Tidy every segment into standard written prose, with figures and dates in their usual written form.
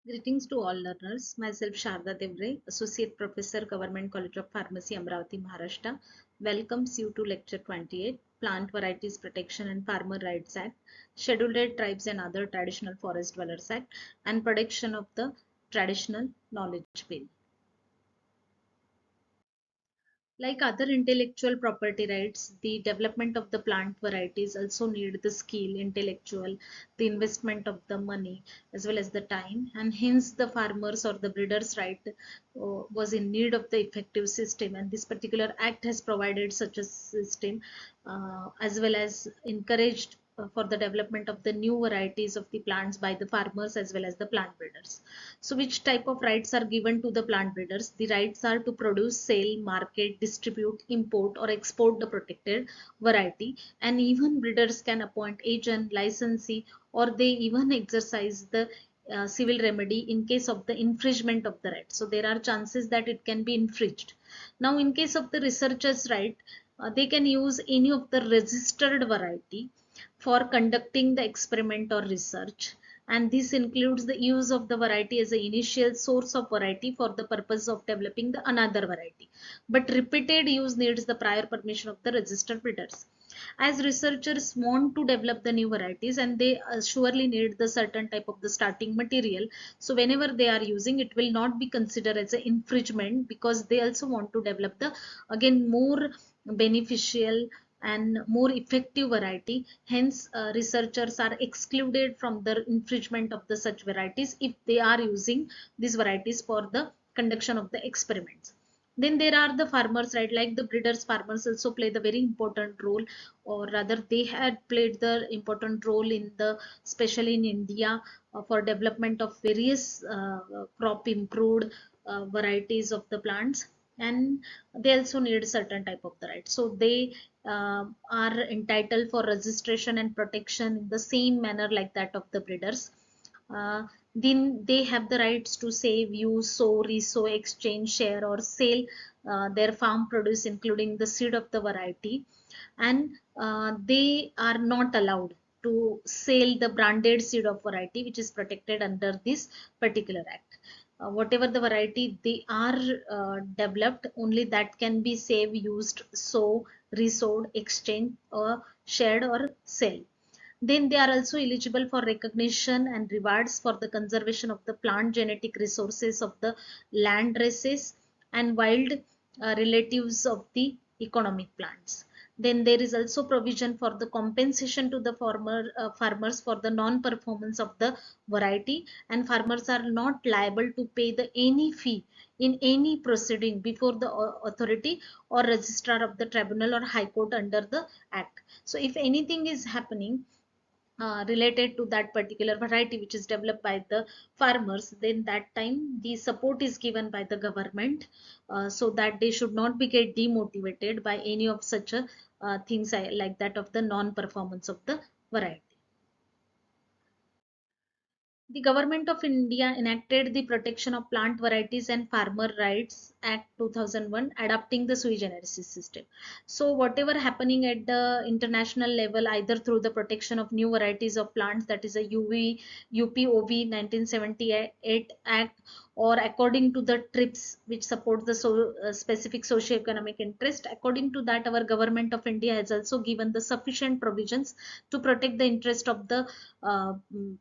Greetings to all learners. Myself Sharda Devre, Associate Professor, Government College of Pharmacy, Amravati, Maharashtra, welcomes you to Lecture 28, Plant Varieties Protection and Farmer Rights Act, Scheduled Tribes and Other Traditional Forest Dwellers Act, and Protection of the Traditional Knowledge Bill. Like other intellectual property rights, the development of the plant varieties also need the skill, intellectual, the investment of the money as well as the time, and hence the farmers or the breeders' right was in need of the effective system, and this particular act has provided such a system as well as encouraged for the development of the new varieties of the plants by the farmers as well as the plant breeders. So which type of rights are given to the plant breeders? The rights are to produce, sell, market, distribute, import or export the protected variety, and even breeders can appoint agent, licensee, or they even exercise the civil remedy in case of the infringement of the right. So there are chances that it can be infringed. Now in case of the researchers right, they can use any of the registered variety for conducting the experiment or research, and this includes the use of the variety as an initial source of variety for the purpose of developing the another variety, but repeated use needs the prior permission of the registered breeders. As researchers want to develop the new varieties, and they surely need the certain type of the starting material, so whenever they are using, it will not be considered as an infringement, because they also want to develop the again more beneficial and more effective variety. Hence researchers are excluded from the infringement of the such varieties if they are using these varieties for the conduction of the experiments. Then there are the farmers right, like the breeders. Farmers also play the very important role, or rather they had played the important role in the, especially in India, for development of various crop improved varieties of the plants, and they also need certain type of the right, so they are entitled for registration and protection in the same manner like that of the breeders. Then they have the rights to save, use, sow, resow, exchange, share or sell their farm produce including the seed of the variety, and they are not allowed to sell the branded seed of variety which is protected under this particular act. Whatever the variety they are developed, only that can be saved, used, sow, resowed, exchanged or shared or sell. Then they are also eligible for recognition and rewards for the conservation of the plant genetic resources of the land races and wild relatives of the economic plants. Then there is also provision for the compensation to the farmers for the non-performance of the variety, and farmers are not liable to pay the any fee in any proceeding before the authority or registrar of the tribunal or high court under the act. So if anything is happening related to that particular variety which is developed by the farmers, then that time the support is given by the government, so that they should not be get demotivated by any of such things like that of the non-performance of the variety. The Government of India enacted the Protection of Plant Varieties and Farmer Rights Act 2001, adopting the sui generis system. So whatever happening at the international level, either through the protection of new varieties of plants, that is a UPOV 1978 Act, or according to the TRIPS, which supports the specific socio-economic interest, according to that, our Government of India has also given the sufficient provisions to protect the interest of the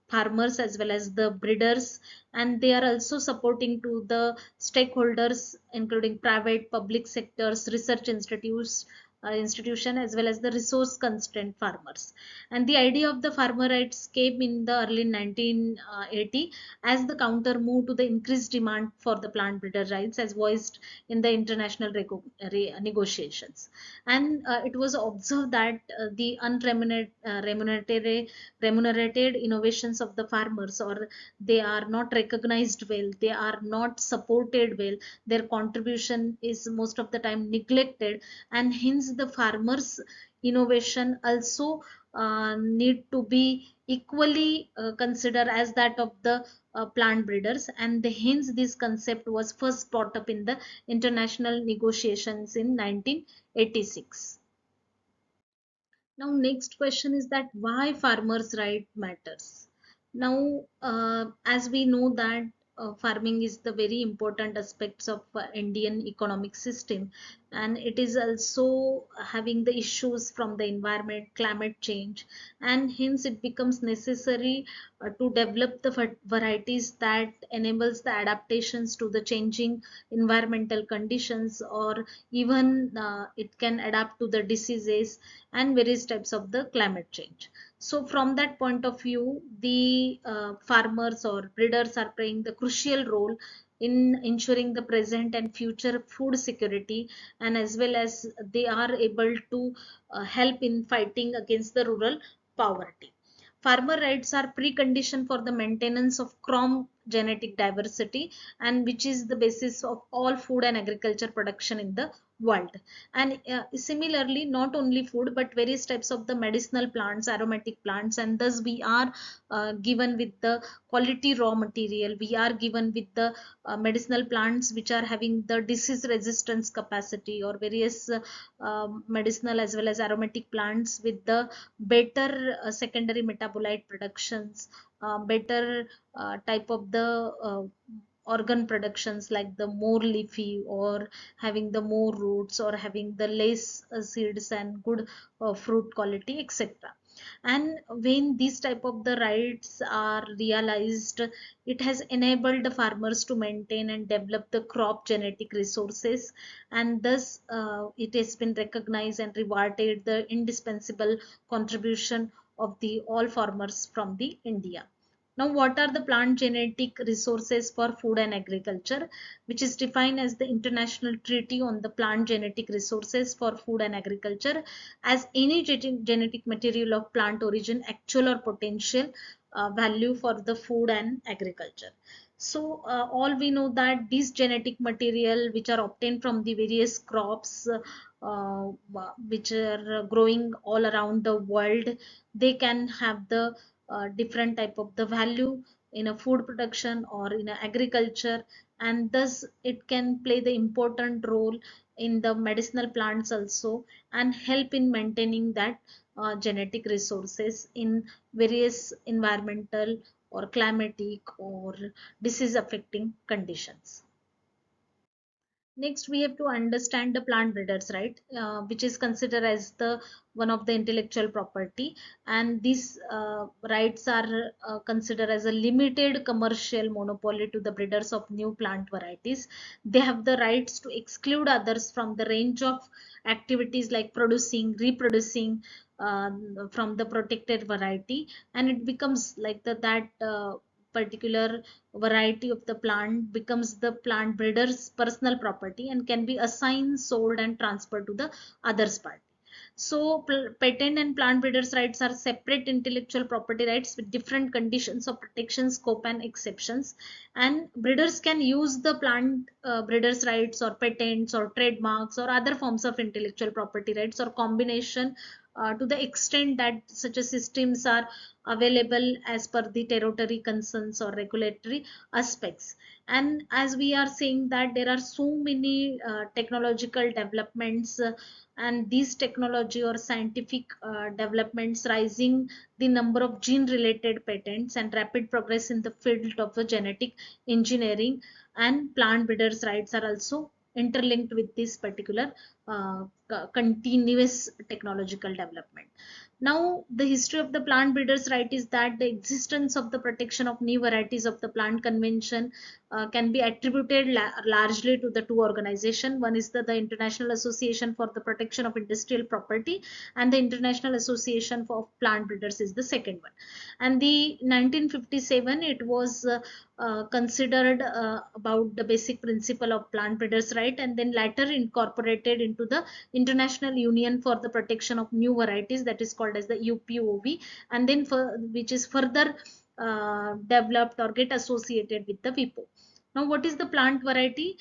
farmers as well as the breeders, and they are also supporting to the stakeholders including private, public sectors, research institution as well as the resource constrained farmers. And the idea of the farmer rights came in the early 1980 as the counter move to the increased demand for the plant breeder rights as voiced in the international negotiations. And it was observed that the remunerated innovations of the farmers, or they are not recognized well, they are not supported well, their contribution is most of the time neglected, and hence the farmers innovation also need to be equally considered as that of the plant breeders, and hence this concept was first brought up in the international negotiations in 1986. Now next question is that why farmers right matters. Now, as we know that farming is the very important aspects of Indian economic system, and it is also having the issues from the environment, climate change, and hence it becomes necessary to develop the varieties that enables the adaptations to the changing environmental conditions, or even it can adapt to the diseases and various types of the climate change. So from that point of view, the farmers or breeders are playing the crucial role in ensuring the present and future food security, and as well as they are able to help in fighting against the rural poverty. Farmer rights are precondition for the maintenance of crop genetic diversity, and which is the basis of all food and agriculture production in the world. And similarly, not only food but various types of the medicinal plants, aromatic plants, and thus we are given with the quality raw material. We are given with the medicinal plants which are having the disease resistance capacity, or various medicinal as well as aromatic plants with the better secondary metabolite productions, better type of the organ productions, like the more leafy, or having the more roots, or having the less seeds and good fruit quality, etc. And when these type of the rights are realized, it has enabled the farmers to maintain and develop the crop genetic resources, and thus it has been recognized and rewarded the indispensable contribution of the all farmers from the India. Now, what are the plant genetic resources for food and agriculture, which is defined as the International Treaty on the Plant Genetic Resources for Food and Agriculture as any genetic material of plant origin, actual or potential value for the food and agriculture. So, all we know that these genetic material which are obtained from the various crops which are growing all around the world, they can have the different type of the value in a food production or in a agriculture, and thus it can play the important role in the medicinal plants also, and help in maintaining that genetic resources in various environmental or climatic or disease affecting conditions. Next, we have to understand the plant breeders right, which is considered as the one of the intellectual property, and these rights are considered as a limited commercial monopoly to the breeders of new plant varieties. They have the rights to exclude others from the range of activities like producing, reproducing from the protected variety, and it becomes like that particular variety of the plant becomes the plant breeder's personal property and can be assigned, sold, and transferred to the others party. So, patent and plant breeders' rights are separate intellectual property rights with different conditions of protection, scope, and exceptions. And breeders can use the plant breeders' rights, or patents, or trademarks, or other forms of intellectual property rights, or combination to the extent that such a systems are available as per the territory concerns or regulatory aspects. And as we are saying that there are so many technological developments, and these technology or scientific developments rising the number of gene related patents and rapid progress in the field of the genetic engineering and plant breeders rights are also interlinked with this particular continuous technological development. Now, the history of the plant breeders right is that the existence of the protection of new varieties of the plant convention can be attributed largely to the two organizations. One is the International Association for the Protection of Industrial Property, and the International Association for Plant Breeders is the second one. And the 1957 it was considered about the basic principle of plant breeders right, and then later incorporated into the International Union for the Protection of New Varieties, that is called as the UPOV, and then for which is further developed or get associated with the WIPO. Now, what is the plant variety?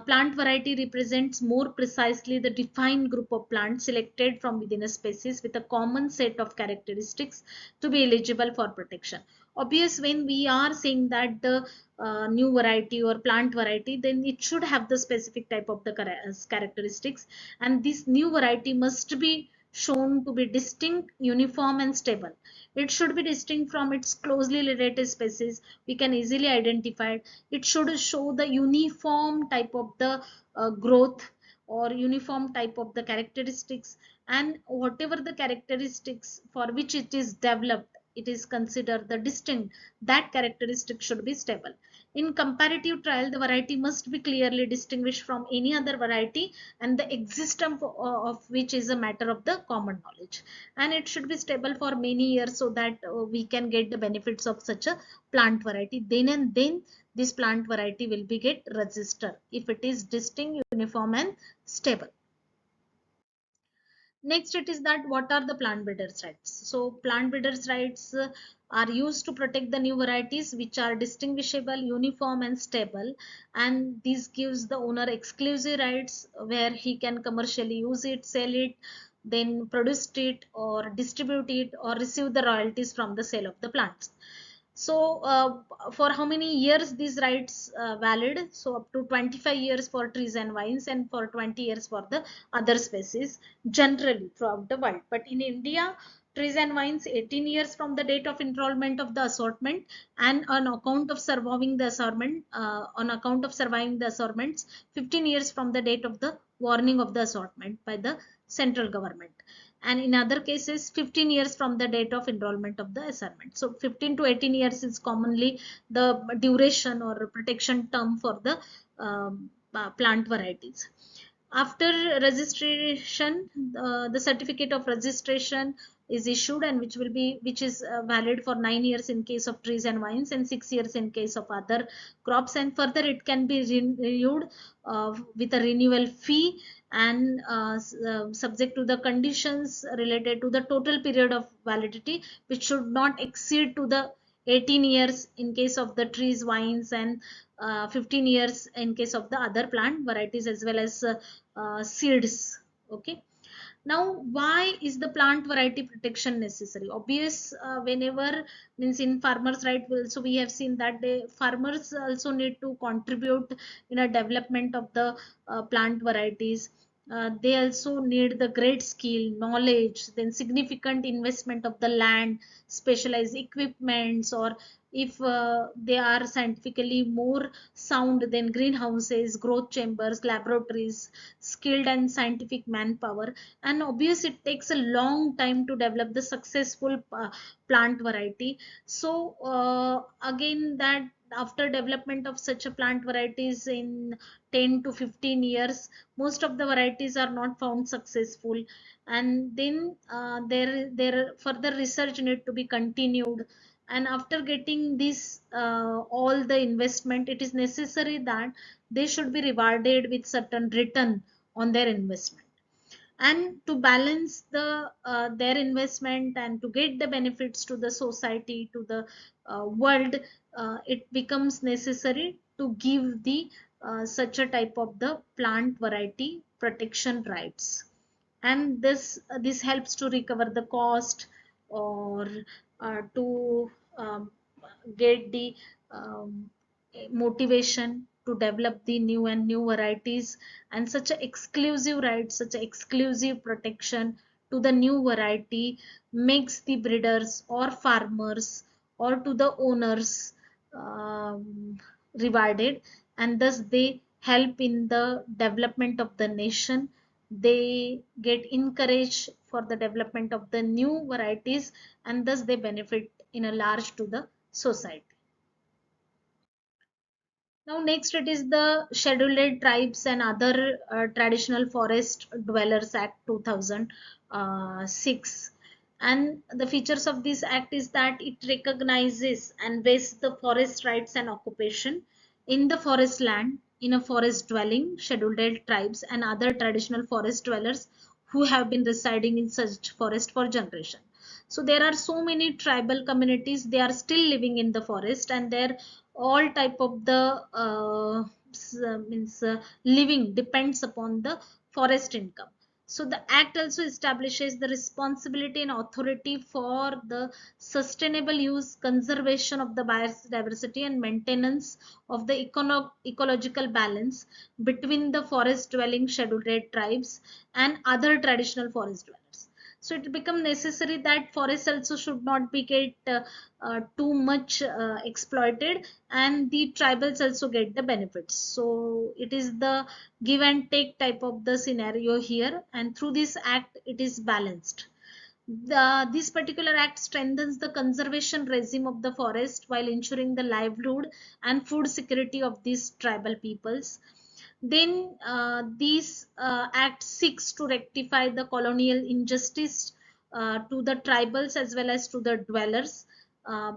Plant variety represents more precisely the defined group of plants selected from within a species with a common set of characteristics to be eligible for protection. Obvious, when we are saying that the new variety or plant variety, then it should have the specific type of the characteristics, and this new variety must be shown to be distinct, uniform, and stable. It should be distinct from its closely related species. We can easily identify it. It should show the uniform type of the growth or uniform type of the characteristics, and whatever the characteristics for which it is developed, it is considered the distinct, that characteristic should be stable. In comparative trial, the variety must be clearly distinguished from any other variety, and the existence of which is a matter of the common knowledge. And it should be stable for many years so that we can get the benefits of such a plant variety. Then and then this plant variety will be get registered if it is distinct, uniform, and stable. Next, it is that what are the plant breeders' rights? So, plant breeders' rights are used to protect the new varieties which are distinguishable, uniform, and stable. And this gives the owner exclusive rights where he can commercially use it, sell it, then produce it, or distribute it, or receive the royalties from the sale of the plants. So, for how many years these rights valid? So, up to 25 years for trees and vines, and for 20 years for the other species generally throughout the world. But in India, trees and vines 18 years from the date of enrollment of the assortment, and on account of surviving the assortment, on account of surviving the assortments, 15 years from the date of the warning of the assortment by the central government, and in other cases 15 years from the date of enrollment of the assignment. So 15 to 18 years is commonly the duration or protection term for the plant varieties. After registration, the certificate of registration is issued, and which is valid for 9 years in case of trees and vines, and 6 years in case of other crops, and further it can be renewed with a renewal fee, and subject to the conditions related to the total period of validity, which should not exceed to the 18 years in case of the trees, vines, and 15 years in case of the other plant varieties, as well as seeds. Okay. Now, why is the plant variety protection necessary? Obvious, whenever means in farmers' right, so we have seen that the farmers also need to contribute in a development of the plant varieties. They also need the great skill, knowledge, then significant investment of the land, specialized equipments, or if they are scientifically more sound than greenhouses, growth chambers, laboratories, skilled and scientific manpower. And obviously it takes a long time to develop the successful plant variety. So again, that after development of such a plant varieties in 10 to 15 years, most of the varieties are not found successful, and then there further research need to be continued. And after getting this all the investment, it is necessary that they should be rewarded with certain return on their investment. And to balance the their investment and to get the benefits to the society, to the world, it becomes necessary to give the such a type of the plant variety protection rights. And this helps to recover the cost, or to get the um, motivation to develop the new and new varieties. And such a exclusive right, such a exclusive protection to the new variety makes the breeders or farmers or to the owners rewarded, and thus they help in the development of the nation. They get encouraged for the development of the new varieties, and thus they benefit in a large to the society. Now, next it is the Scheduled Tribes and Other Traditional Forest Dwellers Act 2006. And the features of this act is that it recognizes and vests the forest rights and occupation in the forest land, in a forest dwelling, scheduled tribes and other traditional forest dwellers who have been residing in such forest for generation. So there are so many tribal communities, they are still living in the forest, and their all type of the means living depends upon the forest income. So the act also establishes the responsibility and authority for the sustainable use, conservation of the biodiversity, and maintenance of the ecological balance between the forest dwelling scheduled tribes and other traditional forest dwellers. So it become necessary that forest also should not be get too much exploited, and the tribals also get the benefits. So it is the give and take type of the scenario here, and through this act it is balanced. This particular act strengthens the conservation regime of the forest while ensuring the livelihood and food security of these tribal peoples. Then this act seeks to rectify the colonial injustice to the tribals as well as to the dwellers, uh,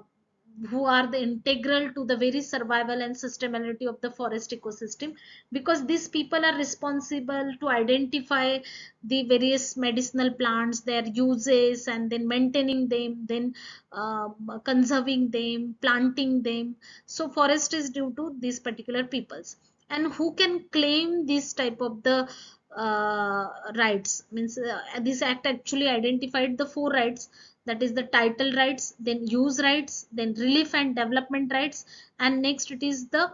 who are the integral to the very survival and sustainability of the forest ecosystem, because these people are responsible to identify the various medicinal plants, their uses, and then maintaining them, then conserving them, planting them. So forest is due to these particular peoples. And who can claim this type of the rights? Means this act actually identified the four rights, that is the title rights, then use rights, then relief and development rights, and next it is the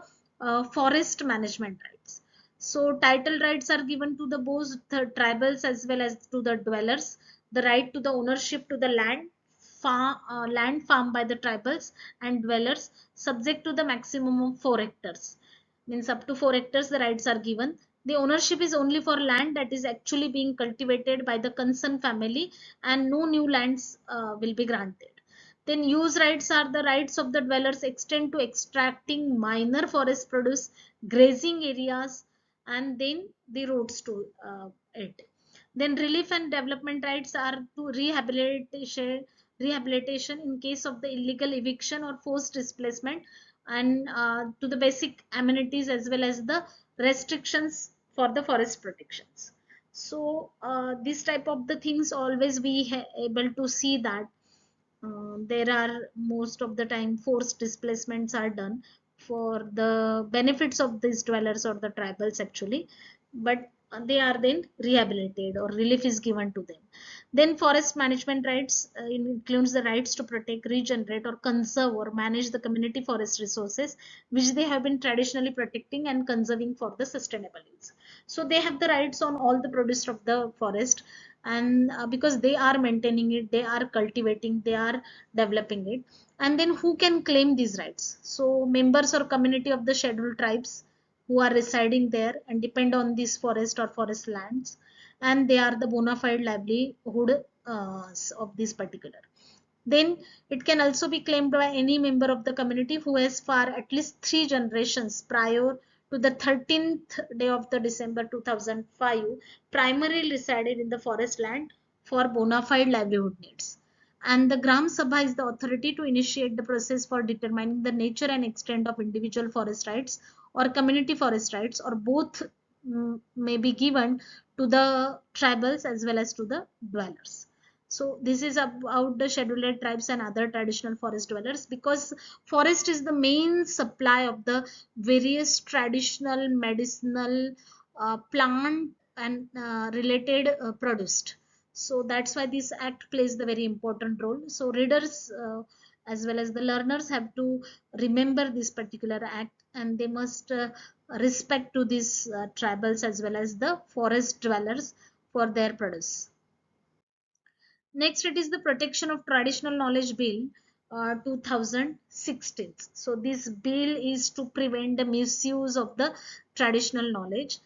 forest management rights. So title rights are given to the both the tribals as well as to the dwellers. The right to the ownership to the land, land farmed by the tribals and dwellers, subject to the maximum of 4 hectares. Means up to 4 hectares the rights are given. The ownership is only for land that is actually being cultivated by the concerned family, and no new lands will be granted. Then use rights are the rights of the dwellers extend to extracting minor forest produce, grazing areas, and then the roads to it. Then relief and development rights are to rehabilitation in case of the illegal eviction or forced displacement, and to the basic amenities as well as the restrictions for the forest protections. So this type of the things always we able to see that there are most of the time forced displacements are done for the benefits of these dwellers or the tribals actually, but they are then rehabilitated or relief is given to them. Then forest management rights includes the rights to protect, regenerate, or conserve or manage the community forest resources which they have been traditionally protecting and conserving for the sustainable use. So they have the rights on all the produce of the forest, and because they are maintaining it, they are cultivating, they are developing it. And then who can claim these rights? So members or community of the scheduled tribes who are residing there and depend on this forest or forest lands, and they are the bona fide livelihood of this particular. Then it can also be claimed by any member of the community who has for at least 3 generations prior to the 13th day of the December 2005 primarily resided in the forest land for bona fide livelihood needs. And the Gram Sabha is the authority to initiate the process for determining the nature and extent of individual forest rights or community forest rights, or both may be given to the tribals as well as to the dwellers. So this is about the scheduled tribes and other traditional forest dwellers, because forest is the main supply of the various traditional medicinal plant and related produced. So that's why this act plays the very important role. So readers as well as the learners have to remember this particular act, and they must respect to these tribals as well as the forest dwellers for their produce. Next, it is the Protection of Traditional Knowledge Bill 2016. So this bill is to prevent the misuse of the traditional knowledge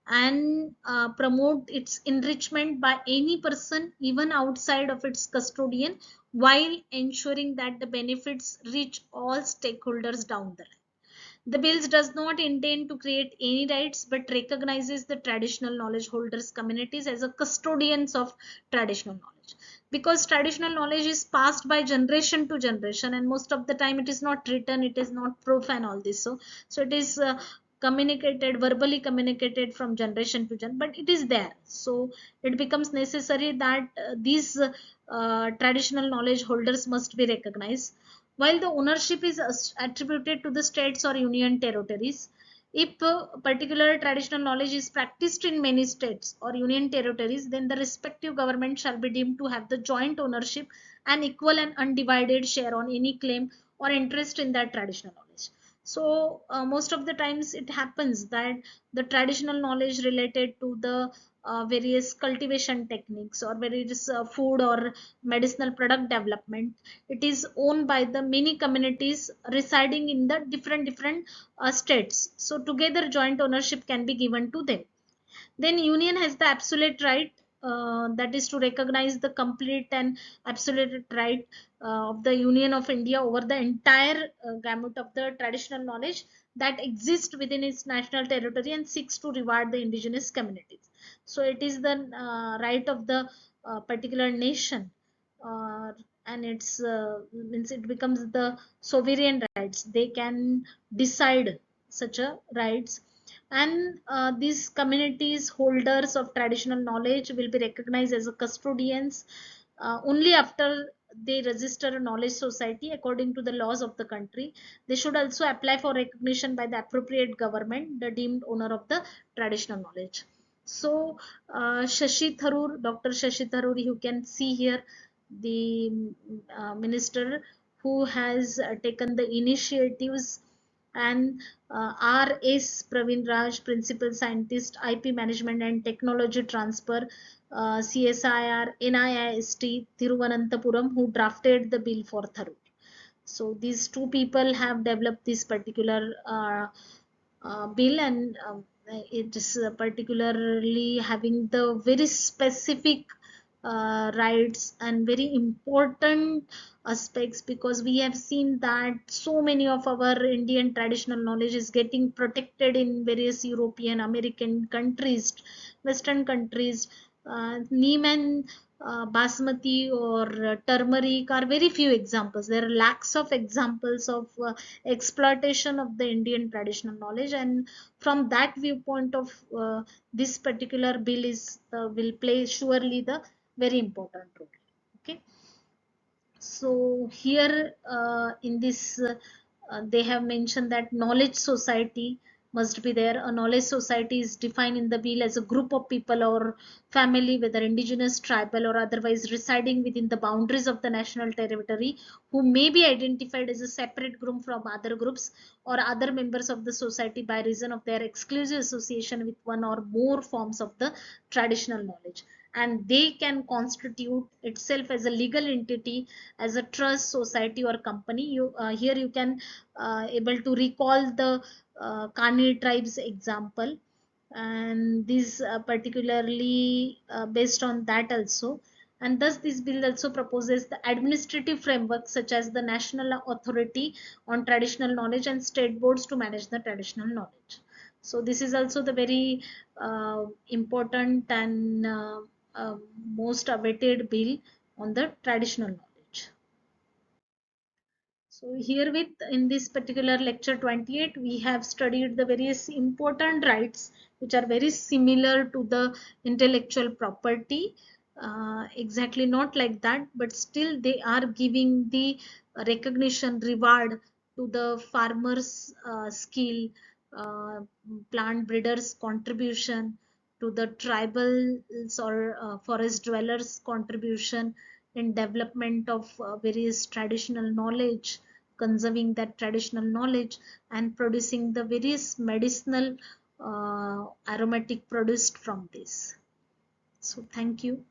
and promote its enrichment by any person even outside of its custodian, while ensuring that the benefits reach all stakeholders down the line. The bills does not intend to create any rights but recognizes the traditional knowledge holders communities as a custodians of traditional knowledge, because traditional knowledge is passed by generation to generation, and most of the time it is not written, it is not proof and all this. So it is communicated, verbally communicated from generation to generation, but it is there. So it becomes necessary that these traditional knowledge holders must be recognized. While the ownership is attributed to the states or union territories, if particular traditional knowledge is practiced in many states or union territories, then the respective government shall be deemed to have the joint ownership and equal and undivided share on any claim or interest in that traditional knowledge. So most of the times it happens that the traditional knowledge related to the various cultivation techniques or various food or medicinal product development. It is owned by the many communities residing in the different states. So together joint ownership can be given to them. Then union has the absolute right, that is to recognize the complete and absolute right of the Union of India over the entire gamut of the traditional knowledge that exists within its national territory and seeks to reward the indigenous communities. So it is the right of the particular nation, uh, and it's means it becomes the sovereign rights. They can decide such a rights, and these communities holders of traditional knowledge will be recognized as a custodians only after they register a knowledge society according to the laws of the country. They should also apply for recognition by the appropriate government, the deemed owner of the traditional knowledge. So Shashi Tharoor, Dr. Shashi Tharoor, you can see here the minister who has taken the initiatives, and R.S. Praveen Raj, Principal Scientist, IP Management and Technology Transfer, CSIR, NIIST, Thiruvananthapuram, who drafted the bill for Tharoor. So these two people have developed this particular bill, and it is particularly having the very specific rights and very important aspects, because we have seen that so many of our Indian traditional knowledge is getting protected in various European, American countries, Western countries. Neem and basmati or turmeric are very few examples. There are lakhs of examples of exploitation of the Indian traditional knowledge, and from that viewpoint of this particular bill is will play surely the very important role. Okay, so here in this they have mentioned that knowledge society must be there. A knowledge society is defined in the bill as a group of people or family, whether indigenous, tribal or otherwise, residing within the boundaries of the national territory, who may be identified as a separate group from other groups or other members of the society by reason of their exclusive association with one or more forms of the traditional knowledge, and they can constitute itself as a legal entity, as a trust society or company. You here you can able to recall the Kani tribes example, and this particularly based on that also. And thus this bill also proposes the administrative framework such as the national authority on traditional knowledge and state boards to manage the traditional knowledge. So this is also the very important and uh, most awaited bill on the traditional knowledge. So herewith in this particular lecture 28, we have studied the various important rights which are very similar to the intellectual property. Exactly not like that, but still they are giving the recognition, reward to the farmers' skill, uh, plant breeders' contribution, to the tribals or forest dwellers' contribution in development of various traditional knowledge, conserving that traditional knowledge and producing the various medicinal aromatic produced from this. So thank you.